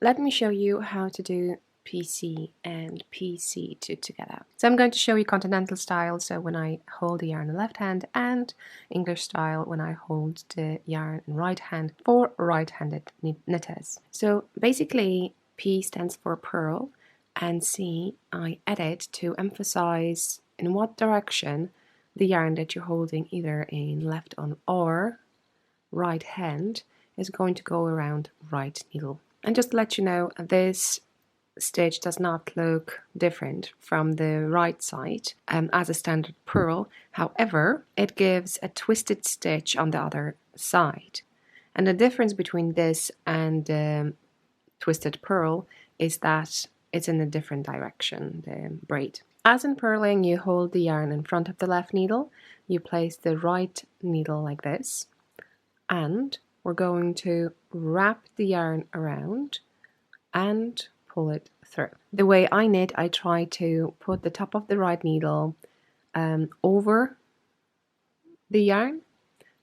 Let me show you how to do PC and Pc2 together. So I'm going to show you continental style, so when I hold the yarn in the left hand, and English style when I hold the yarn in right hand for right-handed knitters. So basically P stands for purl and C I added to emphasize in what direction the yarn that you're holding either in left on or right hand is going to go around right needle. And just to let you know, this stitch does not look different from the right side as a standard purl. However, it gives a twisted stitch on the other side. And the difference between this and twisted purl is that it's in a different direction, the braid. As in purling, you hold the yarn in front of the left needle, you place the right needle like this, and we're going to wrap the yarn around and pull it through. The way I knit, I try to put the top of the right needle over the yarn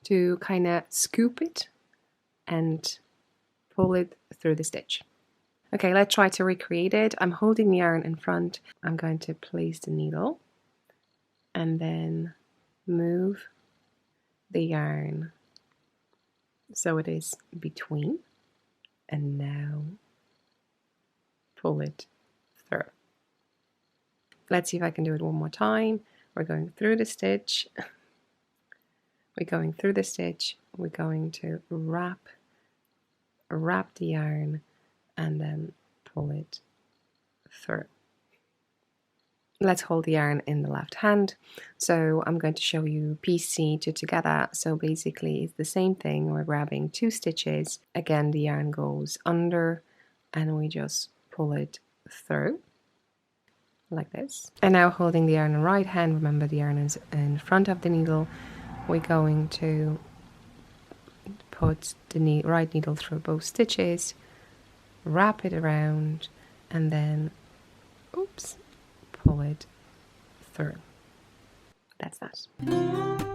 to kind of scoop it and pull it through the stitch. Okay, let's try to recreate it. I'm holding the yarn in front. I'm going to place the needle and then move the yarn so it is between, and now pull it through. Let's see if I can do it one more time. We're going through the stitch. We're going through the stitch. We're going to wrap the yarn and then pull it through. Let's hold the yarn in the left hand. So I'm going to show you Pc2 together. So basically it's the same thing. We're grabbing 2 stitches. Again, the yarn goes under and we just pull it through like this. And now holding the yarn in the right hand, remember the yarn is in front of the needle. We're going to put the right needle through both stitches, wrap it around, and then pull it through. That's that.